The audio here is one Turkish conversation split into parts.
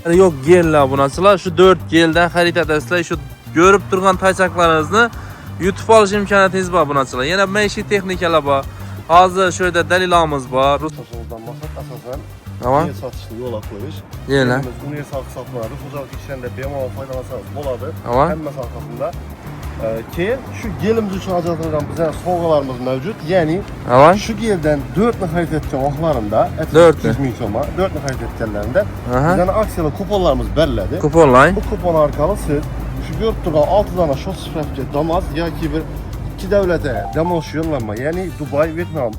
Yok gellar bunaçılar. Şu 4 gelden xarid edasizlar. Şu görüp turgan tayçaqlarınızı YouTube alış imkoniyatınız bor bunaçılar. Yana maishiy texnikalar bor. Hozir şu yerda dalilamiz bor. Satışımızdan maksat asasen Tamam. Niye satışını yola koyuş. Yela. Bunu hesap satmaları, hocalık işlerinde bemalol faydalansanız boladı. Tamam. Hem arkasında. Keyin şu gelimiz için ajratılgan bizden sovg'alarımız mevcut. Yani Tamam. şu gelden 4 xarid etgan vaqtlarında 4 ming so'ma 4 xarid etganlarında Aha. bizden aksiyalar kuponlarımız beriladi. Kuponlayın. Bu kupon orqali siz şu görüp turgan 6 dana shot sifratga Damas yoki bir iki davlatga dam olish yo'llanma, ya'ni Dubai, Vietnam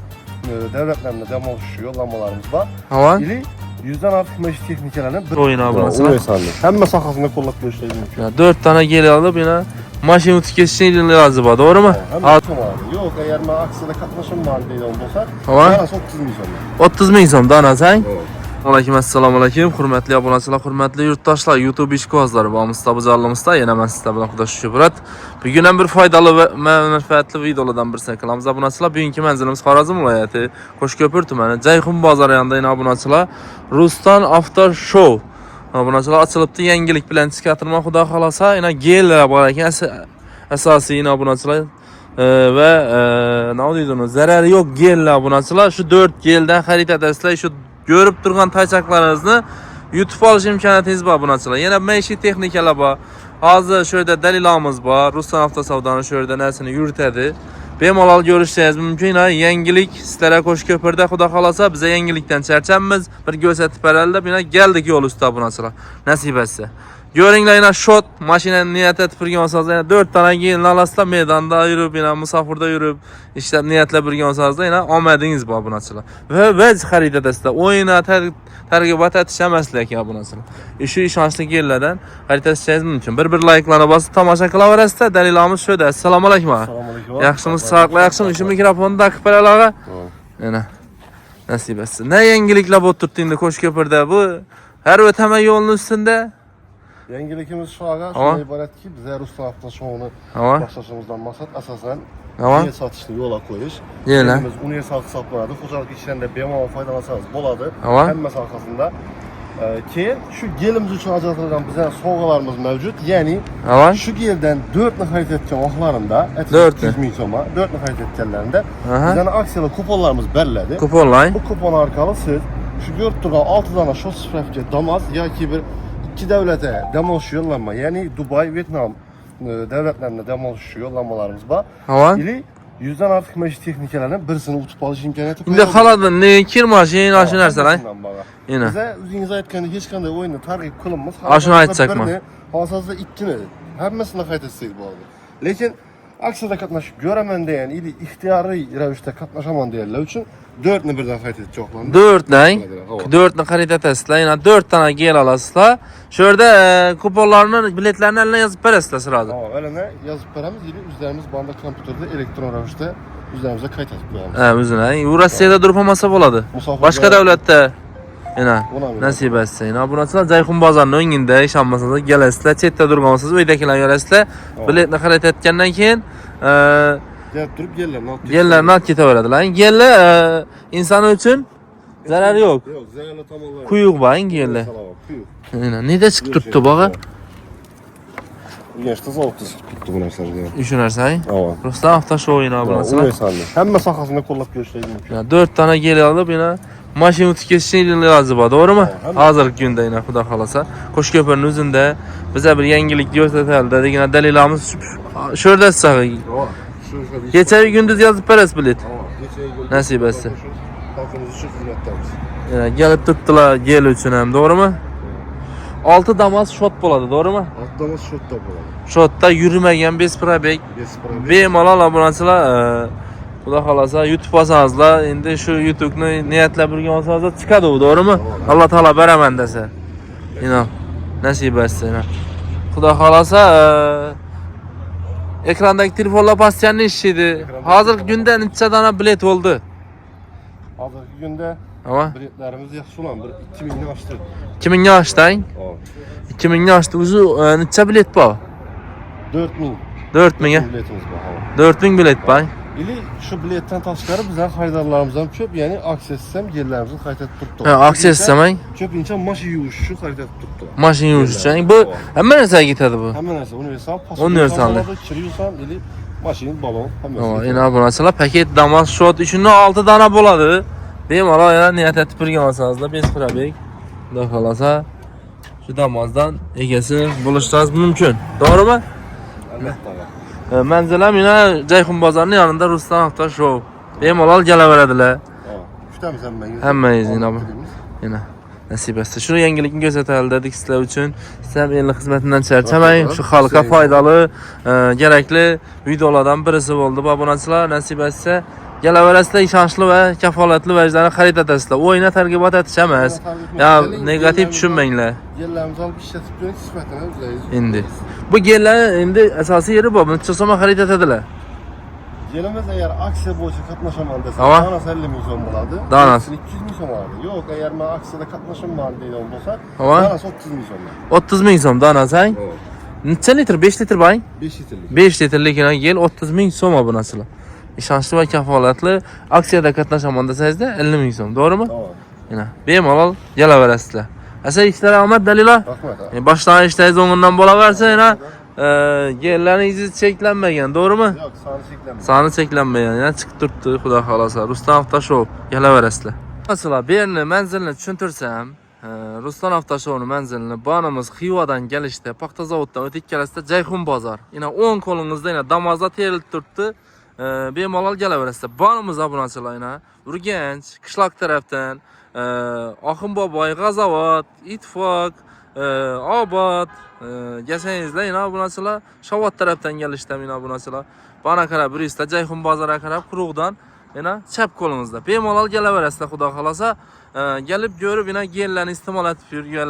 davlatlarına dam olish yo'llanmalarimiz bor. Tamam. Ili 100'dan ortiq maishiy texnikalarni bir O'yin bunaçılar. hamma sohasida qo'llab ko'rishingiz mumkin. 4 tane gel alıp yine maşin utkesini lazım bor, doğru mu? Yo'q, agar men aksiyada qatnashim bor deydigan bo'lsak, Tamam. 30 ming so'm. 30 ming so'm dana sang. Aleyküm assalomu alaykum, hurmatli obunachilar, hurmatli yurtdoshlar, YouTube ishqibozlari va mustabizorlarimizda yana men sizlar bilan Xudo shukrat. Bugun ham bir foydali va manfaatli videolardan birisini qilamiz obunachilar. Bugungi manzilimiz Xorazm viloyati Qo'shko'pir tumani Jayxun bozori yonida obunachilar Ruston Auto Show. Obunachilar ochilibdi, yangilik bilan chiqartirma xudo xolasa, yana gellar bor ekan, asosiy obunachilar va nima deydi uni, zarari yo'q gellar obunachilar. Shu 4 geldan xarid edasizlar. Shu görüp turgan tayçaqlarınızı YouTube alış imkoniyatınız bor bunaçılar. Yana maishiy texnikalar bor. Hozir şu yerda dalilamiz bor. Ruslan avtosavdoni şu yerda narsani yuritadi. Bemalol ko'rishingiz mumkin. Yangilik sizlarga Qo'shko'pirda xudo xolasa, biz yangilikdan charchammiz. Bir ko'rsatib beraldi. Bina geldik yo'l ustida bunaçılar. Nasib etsa. Göringlar, yana shot mashinani niyat etib turgan bo'lsangiz, yana 4 tane gelin alasizlar, maydonda yurib, yana musofirda yurib, ishlab niyatlab turgan bo'lsangiz, yana omadingiz bor bunaçılar. Va xarid edasizlar. O'yina targ'ibot etish emaslar ekan bunaçılar. Shu ishonchli gellardan xarid etishingiz mumkin. Bir like'larni bosib tomosha qilaverasizlar. Dalilamiz shu yerda. Assalomu alaykum. Assalomu alaykum. Yaxshimisiz, sog'lik, yaxshimi? Shu mikrofonni taqib beralaga. Yana nasib etsin. Ne yangiliklar bo'lib turibdi endi Qo'shko'pirda bu har o'tama yo'lning ustida. Yangilikimiz şu aga şuna ibaretki bize Ruslan Avto Show'unu başlaşımızdan maksat asasen niye satışını yola koyuş. Gelimiz uni hesap satmaları, hocalık işlerinde bemalol faydalansanız boladı. Hem arkasında. Keyin şu gelimiz için ajratılgan bizden sovg'alarımız mevcut. Yani şu gelden 4 xarid etgan vaqtlarında 4 ming so'ma 4 xarid etganlarında bizden aksiyalar kuponlarımız beriladi. Kuponlayın. Bu kupon orqali siz şu görüp turgan 6 dana shot sifratga Damas yoki bir iki davlatga dam olish yo'llanma, ya'ni Dubai, Vietnam davlatlarına dam olish yo'llanmalarimiz bor. Ili 100'dan ortiq maishiy texnikalarni birisini utib olish imkoniyati. Endi xalada ne kirmashin, shu narsalar. Yine. Bize o'zingiz aytgandek hech qanday o'yinni targ'ib qilamiz. Ashuni aytsakmi? Hozirda ikkini hammasini qayta etsak bo'ladi. Lekin aksiyada qatnashib ko'raman degan, ili ixtiyoriy ravishda qatnashaman deganlar uchun 4 ni birdan qayta etmoqman. 4 ni xarid etasizlar. Yana 4 tane gel alasizlar. Shu yerda kuponlarni, biletlarni eline yozib berasizlar sırada. Eline yozib beramiz, ili o'zlarimiz banda kompyuterda elektron ravishda o'zlarimizga qayta etib qo'yamiz. O'zini. U Rossiyada turib olmasa bo'ladi. Boshqa davlatda yana nasib etsa. Yana bunachilar Jayxun bozorining o'ngida ishonmasangiz kelasizlar, chetda turgan bo'lsangiz uydagilar ko'rasizlar. Biletni xarid etgandan keyin gelib turib gellar not ketaveradilar. Gellar inson uchun zarari yo'q. Yo'q, zararli tomonlari. Quyuq bor gellar. Quyuq. Neda chiqib turibdi bog'i? Yaşta zavodda chiqib turibdi bu narsalar. Shu narsa. Ruslan Avto Show yana bunachilar. Hamma sohasida qo'llab ko'rishingiz mumkin. 4 tane gel alıp yine maşin utkesini lazım bor, doğru mu? Hozirgi kunda yine xudo xolasa Qo'shko'pirning o'zida bize bir yangilik ko'rsatildi degan dalilamiz shu yerda sizga. Kecha gündüz yozib berasiz bilet. Nasib etsa. Xalqimiz uchun xizmatdamiz. Yana kelib turibdilar gel uchun ham, doğru mu? 6 Damas shot bo'ladi, doğru mu? 6 Damas shotda bo'ladi. Shotda yurmagan besprabek. Bemalol obunachilar xudo xolasa YouTube olsangizlar, endi shu YouTube'ni niyatlab turgan bo'lsangiz chiqadi u, doğru mu? Alloh taolo beraman desa. Yine nasib etsa. Xudo xolasa ekrandagi telefonlar pasiyanni ishlaydi. Hozirgi kunda necha dona bilet bo'ldi? Hozirgi kunda biletlarimiz yaxshi ulan 2000 ni oshdi. 2000 ni oshdi? 2000 ni oshdi. O'zi necha bilet bor? 4000. 4000 biletimiz bor. 4000 bilet bor. İli şu biletten taşkarı bizden xaridarlarımızdan köp, yani aksiya sistem yerlerimizin xaritat tuttu. Aksiya sistemi? Köp insan maşın yuvuşu xaritat tuttu. Maşın yuvuşu. Bu hemen nereye gitadi bu? Hemen neresi? Universal. Universal. Kiriyorsan ili maşın, balon. Ina bunasılar paket damas shot üçünü 6 dana boladı. Bemalol yana niyat etib turgan olsanızlar 5 probek. Xudo xolasa shu damozdan egasi bo'lishingiz mumkin. To'g'rimi? Albatta. Manzilam yana Jayxun bozorining yonida Rustam Avto Show. Bemalol kelaveradilar. Kutamiz hammangiz. Hammangiz yana nasib etsa shuni yangilikni ko'rsataylik dedik sizlar uchun. Siz ham elning xizmatidan charchamang. Shu xalqqa foydali, kerakli videolardan birisi bo'ldi. Bu obunachilar nasib etsa kelaverasizlar, ishonchli va kafolatli vajdani xarid etasizlar. O'yina targ'ibot etish emas. Ya negativ tushunmanglar. Yerlerimizni alıp işletip dönüp sifatini üzeriz. Endi bu gellar endi asosiy yeri bu. Buni tushsam xarid etadilar. Yerimiz eğer aksiya boyunca katlaşaman desem, Ama danası 50 milyon buladı. Danası. 200 milyon buladı. Yok eğer ben aksiyada katlaşaman deyden olsa, Ama danası 30 milyon. 30 ming so'm danasang. Necha litr? 5 litr bang? 5 litrlik. 5 litrlik gel 30 ming so'm obunasilar. İşonchli va kafolatli aksiyada qatnashaman desangizda 50 ming so'm, to'g'rimi? Tamam. Yana bemalol kelaverasizlar. Asa ishlar omad dalila. Rahmet. Boshdan ishlaysiz o'ng'indan bo'laversa yana yerlaringiz cheklanmagan, to'g'rimi? Yok, sağını çeklenmiyor. Soni cheklanmagan, yana chiqib turibdi, xudo xolasa. Rustam Avto Show kelaverasizlar. Masalan, bu yerni manzilni tushuntirsam, Rustam Avto Show'ning manzilini bonimiz Xivadan kelishda, paxta zavoddan o'tib ikkalasida Jayxun bozor. Yana 10 qo'lingizda yana damozda terilib turibdi. Bemalol kelaverasizlar. Bonimiz obunachilar yana Urganch, qishloq tarafdan, Oxun Boboy, G'azavot, Ittifoq, Obod, gasangizlar yana obunachilar Shovot tarafdan kelishda yana obunachilar. Bana qarab Bristol Jayxun bozoriga qarab quruqdan yana chap qo'lingizda. Bemalol kelaverasizlar, xudo xolasa. Gelip görüp yine yerlerini istemal etip yurgan